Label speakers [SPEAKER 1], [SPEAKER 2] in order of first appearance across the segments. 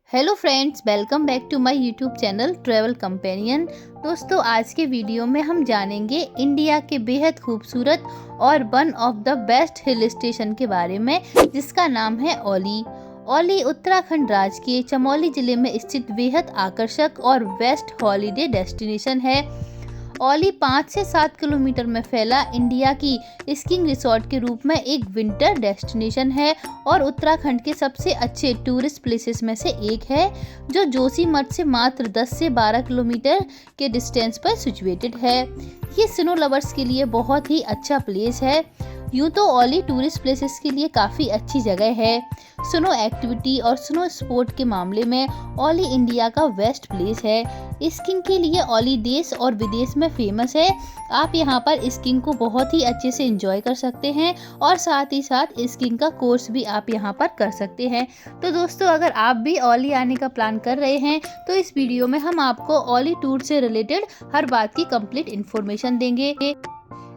[SPEAKER 1] Hello friends, welcome back to my YouTube channel travel companion. दोस्तों, आज के video में हम जानेंगे इंडिया के बेहद खूबसूरत और one of the best hill station के बारे में, जिसका नाम है औली। औली उत्तराखंड राज्य के चमोली जिले में स्थित बेहद आकर्षक और बेस्ट हॉलीडे डेस्टिनेशन है। औली 5 से 7 किलोमीटर में फैला इंडिया की स्कीइंग रिसोर्ट के रूप में एक विंटर डेस्टिनेशन है और उत्तराखंड के सबसे अच्छे टूरिस्ट प्लेसेस में से एक है, जो जोशीमठ से मात्र 10 से 12 किलोमीटर के डिस्टेंस पर सिचुएटेड है। ये स्नो लवर्स के लिए बहुत ही अच्छा प्लेस है। यूँ तो औली टूरिस्ट प्लेसेस के लिए काफ़ी अच्छी जगह है। स्नो एक्टिविटी और स्नो स्पोर्ट के मामले में औली इंडिया का बेस्ट प्लेस है। स्कीइंग के लिए औली देश और विदेश में फेमस है। आप यहाँ पर स्कीइंग को बहुत ही अच्छे से एंजॉय कर सकते हैं और साथ ही साथ स्कीइंग का कोर्स भी आप यहाँ पर कर सकते हैं। तो दोस्तों, अगर आप भी औली आने का प्लान कर रहे हैं तो इस वीडियो में हम आपको औली टूर से रिलेटेड हर बात की कंप्लीट इन्फॉर्मेशन देंगे।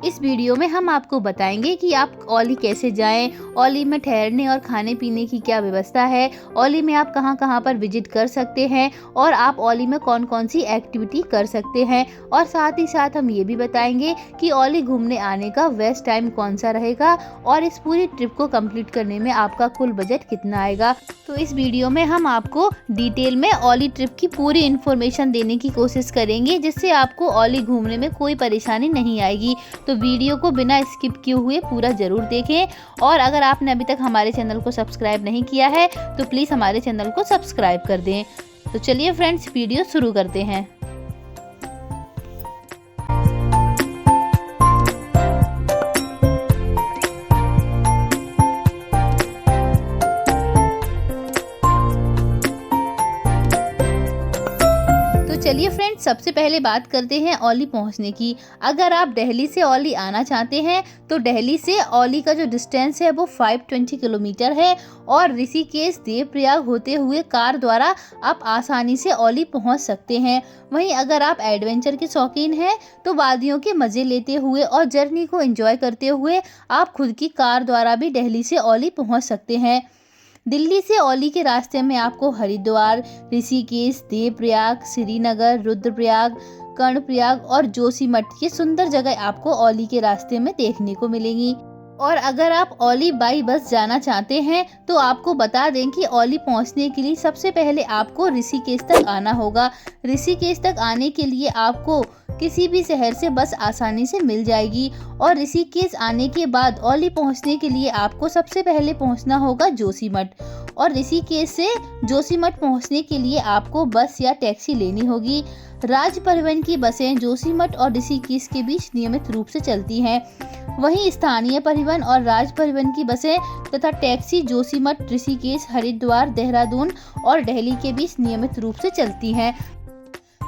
[SPEAKER 1] इस वीडियो में हम आपको बताएंगे कि आप औली कैसे जाएं, औली में ठहरने और खाने पीने की क्या व्यवस्था है, औली में आप कहां कहां पर विजिट कर सकते हैं और आप औली में कौन कौन सी एक्टिविटी कर सकते हैं। और साथ ही साथ हम ये भी बताएंगे कि औली घूमने आने का बेस्ट टाइम कौन सा रहेगा और इस पूरी ट्रिप को कंप्लीट करने में आपका कुल बजट कितना आएगा। तो इस वीडियो में हम आपको डिटेल में औली ट्रिप की पूरी इन्फॉर्मेशन देने की कोशिश करेंगे, जिससे आपको औली घूमने में कोई परेशानी नहीं आएगी। तो वीडियो को बिना स्किप किए हुए पूरा ज़रूर देखें। और अगर आपने अभी तक हमारे चैनल को सब्सक्राइब नहीं किया है तो प्लीज़ हमारे चैनल को सब्सक्राइब कर दें। तो चलिए फ्रेंड्स, वीडियो शुरू करते हैं। चलिए फ्रेंड्स, सबसे पहले बात करते हैं औली पहुंचने की। अगर आप दिल्ली से औली आना चाहते हैं तो दिल्ली से औली का जो डिस्टेंस है वो 520 किलोमीटर है और ऋषिकेश देवप्रयाग होते हुए कार द्वारा आप आसानी से औली पहुंच सकते हैं। वहीं अगर आप एडवेंचर के शौकीन हैं तो वादियों के मज़े लेते हुए और जर्नी को एंजॉय करते हुए आप खुद की कार द्वारा भी दिल्ली से औली पहुँच सकते हैं। दिल्ली से औली के रास्ते में आपको हरिद्वार, ऋषिकेश, देवप्रयाग, श्रीनगर, रुद्रप्रयाग, कर्णप्रयाग और जोशीमठ ये सुंदर जगह आपको औली के रास्ते में देखने को मिलेंगी। और अगर आप औली बाई बस जाना चाहते हैं तो आपको बता दें कि औली पहुंचने के लिए सबसे पहले आपको ऋषिकेश तक आना होगा। ऋषिकेश तक आने के लिए आपको किसी भी शहर से बस आसानी से मिल जाएगी और ऋषिकेश आने के बाद औली पहुंचने के लिए आपको सबसे पहले पहुंचना होगा जोशीमठ। और ऋषिकेश से जोशीमठ पहुंचने के लिए आपको बस या टैक्सी लेनी होगी। राज्य परिवहन की बसें जोशीमठ और ऋषिकेश के बीच नियमित रूप से चलती हैं। वहीं स्थानीय परिवहन और राज्य परिवहन की बसें तथा टैक्सी जोशीमठ, ऋषिकेश, हरिद्वार, देहरादून और दिल्ली के बीच नियमित रूप से चलती हैं।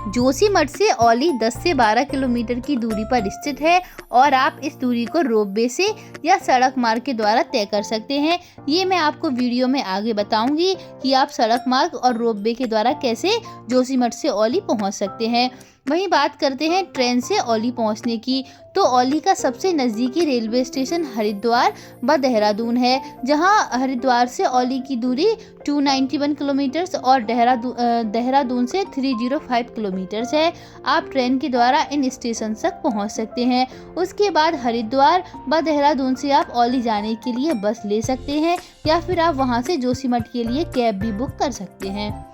[SPEAKER 1] जोशीमठ से औली 10 से 12 किलोमीटर की दूरी पर स्थित है और आप इस दूरी को रोपवे से या सड़क मार्ग के द्वारा तय कर सकते हैं। ये मैं आपको वीडियो में आगे बताऊंगी कि आप सड़क मार्ग और रोपवे के द्वारा कैसे जोशीमठ से औली पहुंच सकते हैं। वहीं बात करते हैं ट्रेन से औली पहुंचने की, तो औली का सबसे नज़दीकी रेलवे स्टेशन हरिद्वार व देहरादून है, जहां हरिद्वार से औली की दूरी 291 किलोमीटर्स और देहरादून से 305 किलोमीटर्स है। आप ट्रेन के द्वारा इन स्टेशन तक पहुंच सकते हैं। उसके बाद हरिद्वार व देहरादून से आप औली जाने के लिए बस ले सकते हैं या फिर आप वहां से जोशीमठ के लिए कैब भी बुक कर सकते हैं।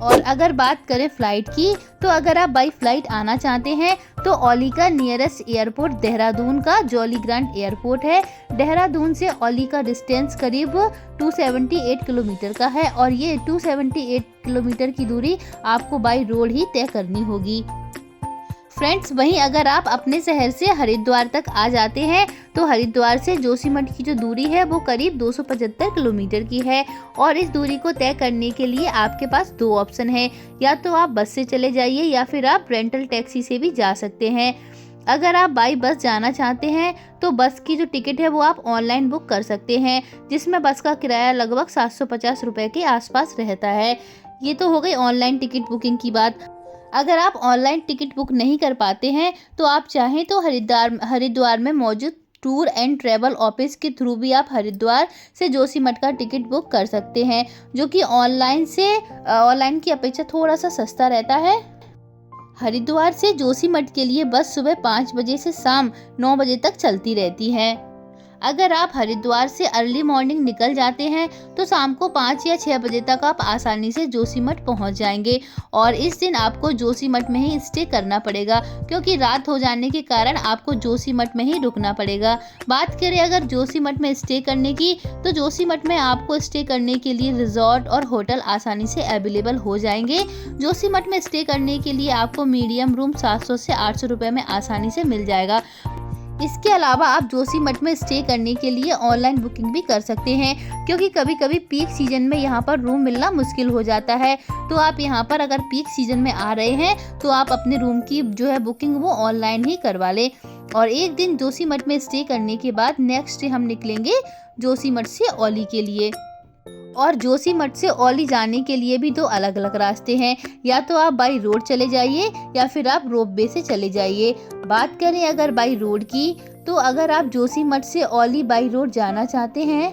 [SPEAKER 1] और अगर बात करें फ़्लाइट की, तो अगर आप बाई फ़्लाइट आना चाहते हैं तो औली का नियरेस्ट एयरपोर्ट देहरादून का जॉली ग्रांट एयरपोर्ट है। देहरादून से औली का डिस्टेंस करीब 278 किलोमीटर का है और ये 278 किलोमीटर की दूरी आपको बाई रोड ही तय करनी होगी। फ्रेंड्स, वहीं अगर आप अपने शहर से हरिद्वार तक आ जाते हैं तो हरिद्वार से जोशीमठ की जो दूरी है वो करीब 275 किलोमीटर की है और इस दूरी को तय करने के लिए आपके पास दो ऑप्शन है, या तो आप बस से चले जाइए या फिर आप रेंटल टैक्सी से भी जा सकते हैं। अगर आप बाई बस जाना चाहते हैं तो बस की जो टिकट है वो आप ऑनलाइन बुक कर सकते हैं, जिसमें बस का किराया लगभग 750 रुपये के आसपास रहता है। ये तो हो गई ऑनलाइन टिकट बुकिंग की बात। अगर आप ऑनलाइन टिकट बुक नहीं कर पाते हैं तो आप चाहें तो हरिद्वार में मौजूद टूर एंड ट्रैवल ऑफिस के थ्रू भी आप हरिद्वार से जोशीमठ का टिकट बुक कर सकते हैं, जो कि ऑनलाइन की अपेक्षा थोड़ा सा सस्ता रहता है। हरिद्वार से जोशीमठ के लिए बस सुबह 5 बजे से शाम 9 बजे तक चलती रहती है। अगर आप हरिद्वार से अर्ली मॉर्निंग निकल जाते हैं तो शाम को 5 या 6 बजे तक आप आसानी से जोशीमठ पहुंच जाएंगे। और इस दिन आपको जोशीमठ में ही स्टे करना पड़ेगा, क्योंकि रात हो जाने के कारण आपको जोशीमठ में ही रुकना पड़ेगा। बात करें अगर जोशीमठ में स्टे करने की, तो जोशीमठ में आपको स्टे करने के लिए रिजॉर्ट और होटल आसानी से अवेलेबल हो जाएंगे। जोशीमठ में स्टे करने के लिए आपको मीडियम रूम 700 से 800 रुपये में आसानी से मिल जाएगा। इसके अलावा आप जोशीमठ में स्टे करने के लिए ऑनलाइन बुकिंग भी कर सकते हैं, क्योंकि कभी कभी पीक सीजन में यहाँ पर रूम मिलना मुश्किल हो जाता है। तो आप यहाँ पर अगर पीक सीजन में आ रहे हैं तो आप अपने रूम की जो है बुकिंग वो ऑनलाइन ही करवा लें। और एक दिन जोशीमठ में स्टे करने के बाद नेक्स्ट डे हम निकलेंगे जोशीमठ से औली के लिए। और जोशीमठ से औली जाने के लिए भी 2 अलग अलग रास्ते हैं, या तो आप बाई रोड चले जाइए या फिर आप रोपवे से चले जाइए। बात करें अगर बाई रोड की, तो अगर आप जोशीमठ से औली बाई रोड जाना चाहते हैं,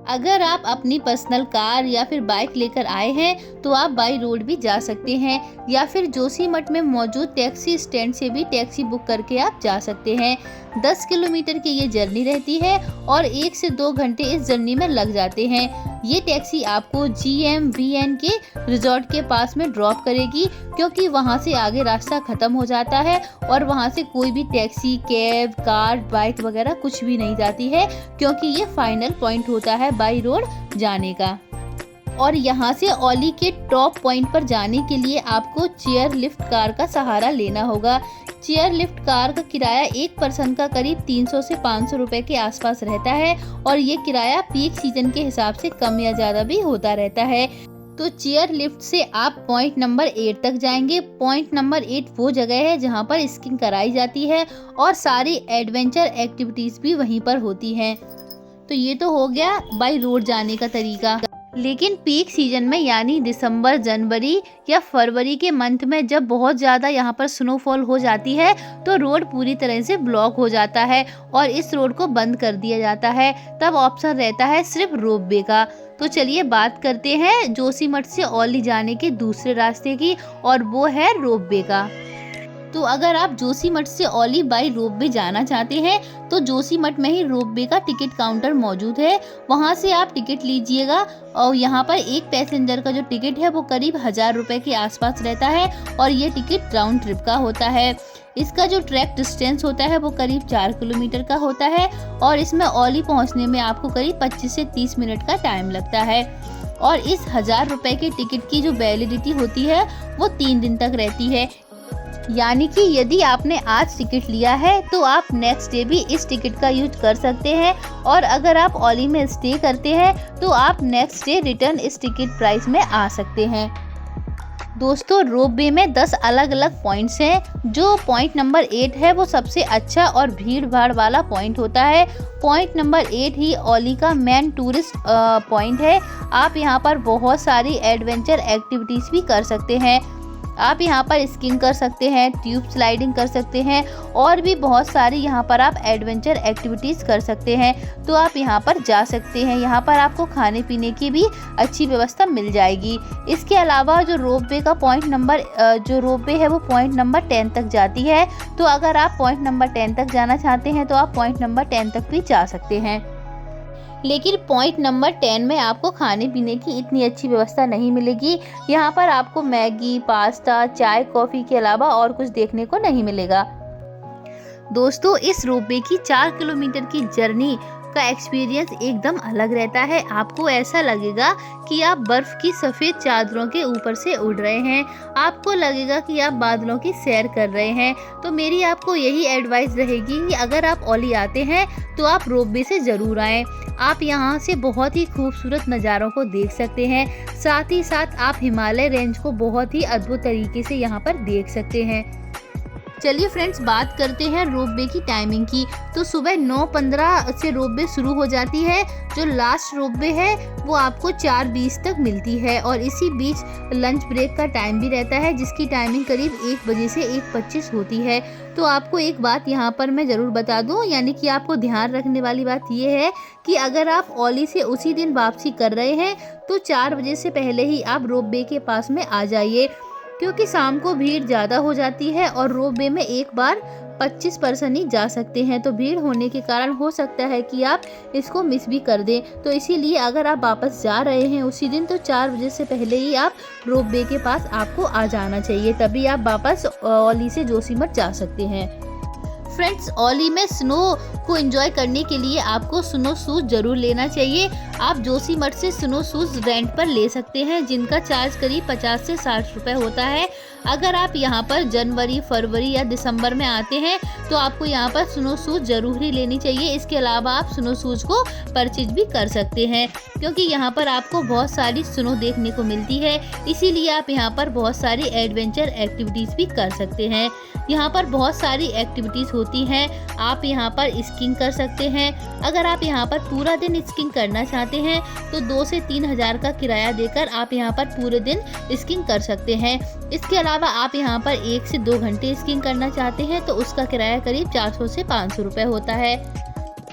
[SPEAKER 1] अगर आप अपनी पर्सनल कार या फिर बाइक लेकर आए हैं तो आप बाई रोड भी जा सकते हैं, या फिर जोशीमठ में मौजूद टैक्सी स्टैंड से भी टैक्सी बुक करके आप जा सकते हैं। 10 किलोमीटर की ये जर्नी रहती है और 1 से 2 घंटे इस जर्नी में लग जाते हैं। ये टैक्सी आपको GMVN के रिजॉर्ट के पास में ड्रॉप करेगी, क्योंकि वहाँ से आगे रास्ता खत्म हो जाता है और वहाँ से कोई भी टैक्सी, कैब, कार, बाइक वगैरह कुछ भी नहीं जाती है, क्योंकि ये फाइनल पॉइंट होता है बाई रोड जाने का। और यहाँ से औली के टॉप पॉइंट पर जाने के लिए आपको चेयर लिफ्ट कार का सहारा लेना होगा। चेयर लिफ्ट कार का किराया एक पर्सन का करीब 300 से 500 रुपए के आसपास रहता है, और ये किराया पीक सीजन के हिसाब से कम या ज़्यादा भी होता रहता है। तो चेयर लिफ्ट से आप पॉइंट नंबर 8 तक जाएंगे। पॉइंट नंबर 8 वो जगह है जहाँ पर स्कीइंग कराई जाती है और सारी एडवेंचर एक्टिविटीज़ भी वहीं पर होती हैं। तो ये तो हो गया बाई रोड जाने का तरीका। लेकिन पीक सीजन में यानी दिसंबर, जनवरी या फरवरी के मंथ में जब बहुत ज़्यादा यहाँ पर स्नोफॉल हो जाती है तो रोड पूरी तरह से ब्लॉक हो जाता है और इस रोड को बंद कर दिया जाता है। तब ऑप्शन रहता है सिर्फ रोपवे का। तो चलिए बात करते हैं जोशीमठ से औली जाने के दूसरे रास्ते की, और वो है रोपवे का। तो अगर आप जोशीमठ से औली बाई रोपवे जाना चाहते हैं तो जोशीमठ में ही रोपवे का टिकट काउंटर मौजूद है, वहां से आप टिकट लीजिएगा। और यहाँ पर एक पैसेंजर का जो टिकट है वो करीब 1000 रुपए के आसपास रहता है, और ये टिकट राउंड ट्रिप का होता है। इसका जो ट्रैक डिस्टेंस होता है वो करीब 4 किलोमीटर का होता है, और इसमें औली पहुँचने में आपको करीब 25 से 30 मिनट का टाइम लगता है। और इस 1000 रुपए के टिकट की जो वैलिडिटी होती है वो 3 दिन तक रहती है। यानी कि यदि आपने आज टिकट लिया है तो आप नेक्स्ट डे भी इस टिकट का यूज कर सकते हैं, और अगर आप औली में स्टे करते हैं तो आप नेक्स्ट डे रिटर्न इस टिकट प्राइस में आ सकते हैं। दोस्तों, रोपवे में 10 अलग अलग पॉइंट्स हैं। जो पॉइंट नंबर 8 है वो सबसे अच्छा और भीड़ भाड़ वाला पॉइंट होता है। पॉइंट नंबर 8 ही औली का मेन टूरिस्ट पॉइंट है। आप यहाँ पर बहुत सारी एडवेंचर एक्टिविटीज़ भी कर सकते हैं। आप यहाँ पर स्कीइंग कर सकते हैं, ट्यूब स्लाइडिंग कर सकते हैं, और भी बहुत सारी यहाँ पर आप एडवेंचर एक्टिविटीज़ कर सकते हैं। तो आप यहाँ पर जा सकते हैं। यहाँ पर आपको खाने पीने की भी अच्छी व्यवस्था मिल जाएगी। इसके अलावा जो रोपवे है वो पॉइंट नंबर 10 तक जाती है। तो अगर आप पॉइंट नंबर 10 तक जाना चाहते हैं तो आप पॉइंट नंबर 10 तक भी जा सकते हैं। लेकिन पॉइंट नंबर 10 में आपको खाने पीने की इतनी अच्छी व्यवस्था नहीं मिलेगी। यहाँ पर आपको मैगी, पास्ता, चाय, कॉफ़ी के अलावा और कुछ देखने को नहीं मिलेगा। दोस्तों, इस रोपवे की 4 किलोमीटर की जर्नी का एक्सपीरियंस एकदम अलग रहता है। आपको ऐसा लगेगा कि आप बर्फ की सफ़ेद चादरों के ऊपर से उड़ रहे हैं। आपको लगेगा कि आप बादलों की सैर कर रहे हैं। तो मेरी आपको यही एडवाइस रहेगी कि अगर आप औली आते हैं तो आप रोपवे से ज़रूर आएँ। आप यहाँ से बहुत ही खूबसूरत नज़ारों को देख सकते हैं। साथ ही साथ आप हिमालय रेंज को बहुत ही अद्भुत तरीके से यहाँ पर देख सकते हैं। चलिए फ्रेंड्स, बात करते हैं रोपवे की टाइमिंग की। तो सुबह 9:15 से रोपवे शुरू हो जाती है। जो लास्ट रोपवे है वो आपको 4:20 तक मिलती है और इसी बीच लंच ब्रेक का टाइम भी रहता है, जिसकी टाइमिंग करीब 1 बजे से 1:25 होती है। तो आपको एक बात यहाँ पर मैं ज़रूर बता दूँ, यानी कि आपको ध्यान रखने वाली बात ये है कि अगर आप औली से उसी दिन वापसी कर रहे हैं तो 4 बजे से पहले ही आप रोपवे के पास में आ जाइए, क्योंकि शाम को भीड़ ज़्यादा हो जाती है और रोपवे में एक बार 25 पर्सन ही जा सकते हैं। तो भीड़ होने के कारण हो सकता है कि आप इसको मिस भी कर दें। तो इसीलिए अगर आप वापस जा रहे हैं उसी दिन तो 4 बजे से पहले ही आप रोपवे के पास आपको आ जाना चाहिए, तभी आप वापस औली से जोशीमठ जा सकते हैं। फ्रेंड्स, औली में स्नो को एंजॉय करने के लिए आपको स्नो शूज़ ज़रूर लेना चाहिए। आप जोशीमठ से स्नो शूज़ रेंट पर ले सकते हैं, जिनका चार्ज करीब 50 से 60 रुपये होता है। अगर आप यहाँ पर जनवरी, फरवरी या दिसंबर में आते हैं तो आपको यहाँ पर स्नो शूज़ ज़रूर ही लेनी चाहिए। इसके अलावा आप स्नो शूज़ को परचेज भी कर सकते हैं, क्योंकि यहाँ पर आपको बहुत सारी स्नो देखने को मिलती है। इसीलिए आप यहाँ पर बहुत सारी एडवेंचर एक्टिविटीज़ भी कर सकते हैं। यहाँ पर बहुत सारी एक्टिविटीज़ होती हैं। आप यहाँ पर स्कीइंग कर सकते हैं। अगर आप यहाँ पर पूरा दिन स्कीइंग करना चाहते हैं तो 2 से 3 हज़ार का किराया देकर आप यहाँ पर पूरे दिन स्कीइंग कर सकते हैं। इसके अलावा आप यहाँ पर 1 से 2 घंटे स्कीइंग करना चाहते हैं तो उसका किराया करीब 400 से 500 रुपये होता है।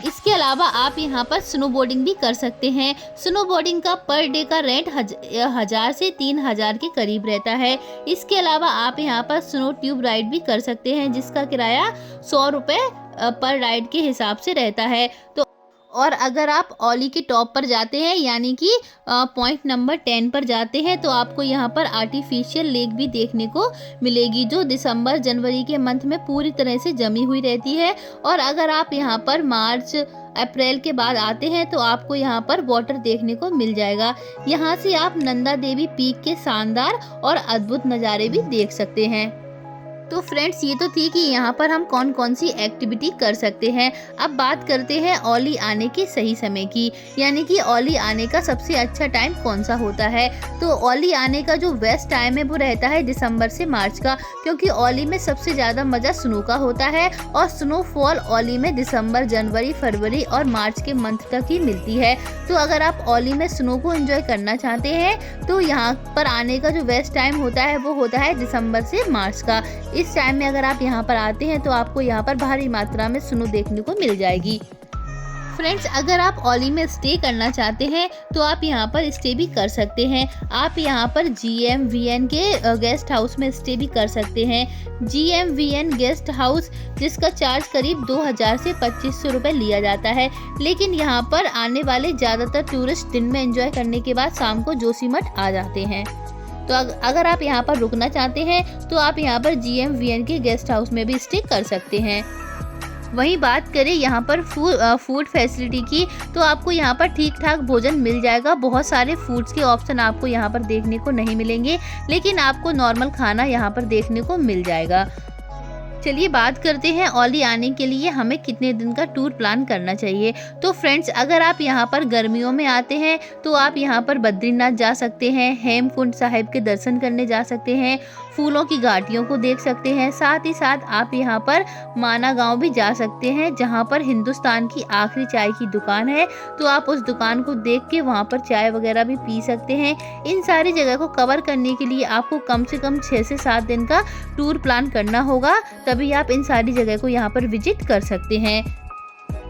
[SPEAKER 1] इसके अलावा आप यहाँ पर स्नो बोर्डिंग भी कर सकते हैं। स्नो बोर्डिंग का पर डे का रेंट 1000 से 3000 के करीब रहता है। इसके अलावा आप यहाँ पर स्नो ट्यूब राइड भी कर सकते हैं, जिसका किराया 100 रुपये पर राइड के हिसाब से रहता है। तो और अगर आप औली के टॉप पर जाते हैं, यानी कि पॉइंट नंबर 10 पर जाते हैं, तो आपको यहाँ पर आर्टिफिशियल लेक भी देखने को मिलेगी, जो दिसंबर जनवरी के मंथ में पूरी तरह से जमी हुई रहती है। और अगर आप यहाँ पर मार्च अप्रैल के बाद आते हैं तो आपको यहाँ पर वाटर देखने को मिल जाएगा। यहाँ से आप नंदा देवी पीक के शानदार और अद्भुत नज़ारे भी देख सकते हैं। तो फ्रेंड्स, ये तो थी कि यहाँ पर हम कौन कौन सी एक्टिविटी कर सकते हैं। अब बात करते हैं औली आने के सही समय की, यानी कि औली आने का सबसे अच्छा टाइम कौन सा होता है। तो औली आने का जो बेस्ट टाइम है वो रहता है दिसंबर से मार्च का, क्योंकि औली में सबसे ज़्यादा मज़ा स्नो का होता है और स्नोफॉल औली में दिसंबर, जनवरी, फरवरी और मार्च के मंथ तक ही मिलती है। तो अगर आप औली में स्नो को एंजॉय करना चाहते हैं तो यहाँ पर आने का जो बेस्ट टाइम होता है वो होता है दिसंबर से मार्च का। इस टाइम में अगर आप यहाँ पर आते हैं तो आपको यहाँ पर भारी मात्रा में स्नो देखने को मिल जाएगी। फ्रेंड्स, अगर आप औली में स्टे करना चाहते हैं तो आप यहाँ पर स्टे भी कर सकते हैं। आप यहाँ पर GMVN के गेस्ट हाउस में स्टे भी कर सकते हैं। GMVN गेस्ट हाउस जिसका चार्ज करीब 2000 से 2500 रुपये लिया जाता है, लेकिन यहाँ पर आने वाले ज़्यादातर टूरिस्ट दिन में एंजॉय करने के बाद शाम को जोशीमठ आ जाते हैं। तो अगर आप यहाँ पर रुकना चाहते हैं तो आप यहाँ पर GMVN के गेस्ट हाउस में भी स्टे कर सकते हैं। वहीं बात करें यहाँ पर फूड फैसिलिटी की, तो आपको यहाँ पर ठीक ठाक भोजन मिल जाएगा। बहुत सारे फूड्स के ऑप्शन आपको यहाँ पर देखने को नहीं मिलेंगे, लेकिन आपको नॉर्मल खाना यहाँ पर देखने को मिल जाएगा। चलिए बात करते हैं औली आने के लिए हमें कितने दिन का टूर प्लान करना चाहिए। तो फ्रेंड्स, अगर आप यहाँ पर गर्मियों में आते हैं तो आप यहाँ पर बद्रीनाथ जा सकते हैं, हेमकुंड साहिब के दर्शन करने जा सकते हैं, फूलों की घाटियों को देख सकते हैं। साथ ही साथ आप यहाँ पर माना गांव भी जा सकते हैं, जहाँ पर हिंदुस्तान की आखिरी चाय की दुकान है। तो आप उस दुकान को देख के वहाँ पर चाय वगैरह भी पी सकते हैं। इन सारी जगह को कवर करने के लिए आपको कम से कम 6 से 7 दिन का टूर प्लान करना होगा, तभी आप इन सारी जगह को यहाँ पर विजिट कर सकते हैं।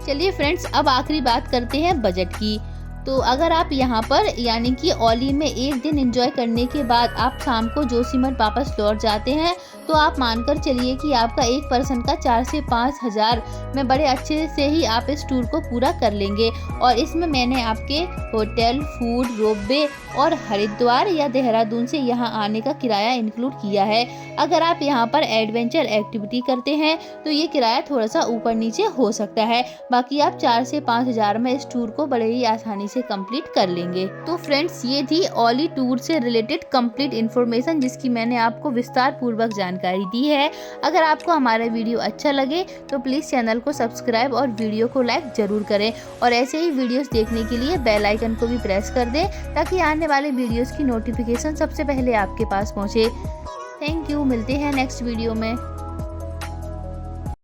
[SPEAKER 1] चलिए फ्रेंड्स, अब आखिरी बात करते हैं बजट की। तो अगर आप यहाँ पर यानी कि औली में एक दिन एंजॉय करने के बाद आप शाम को जोशीमठ वापस लौट जाते हैं तो आप मानकर चलिए कि आपका एक पर्सन का 4 से 5 हज़ार में बड़े अच्छे से ही आप इस टूर को पूरा कर लेंगे। और इसमें मैंने आपके होटल, फूड, रोपवे और हरिद्वार या देहरादून से यहाँ आने का किराया इंक्लूड किया है। अगर आप यहाँ पर एडवेंचर एक्टिविटी करते हैं तो ये किराया थोड़ा सा ऊपर नीचे हो सकता है, बाकी आप 4 से 5 हज़ार में इस टूर को बड़े ही आसानी से कंप्लीट कर लेंगे। तो फ्रेंड्स, ये थी औली टूर से रिलेटेड कंप्लीट इन्फॉर्मेशन, जिसकी मैंने आपको विस्तार पूर्वक जानकारी दी है। अगर आपको हमारा वीडियो अच्छा लगे तो प्लीज़ चैनल को सब्सक्राइब और वीडियो को लाइक ज़रूर करें, और ऐसे ही वीडियोस देखने के लिए बेल आइकन को भी प्रेस कर दें ताकि आने वाले वीडियोस की नोटिफिकेशन सबसे पहले आपके पास पहुंचे। थैंक यू, मिलते हैं नेक्स्ट वीडियो में।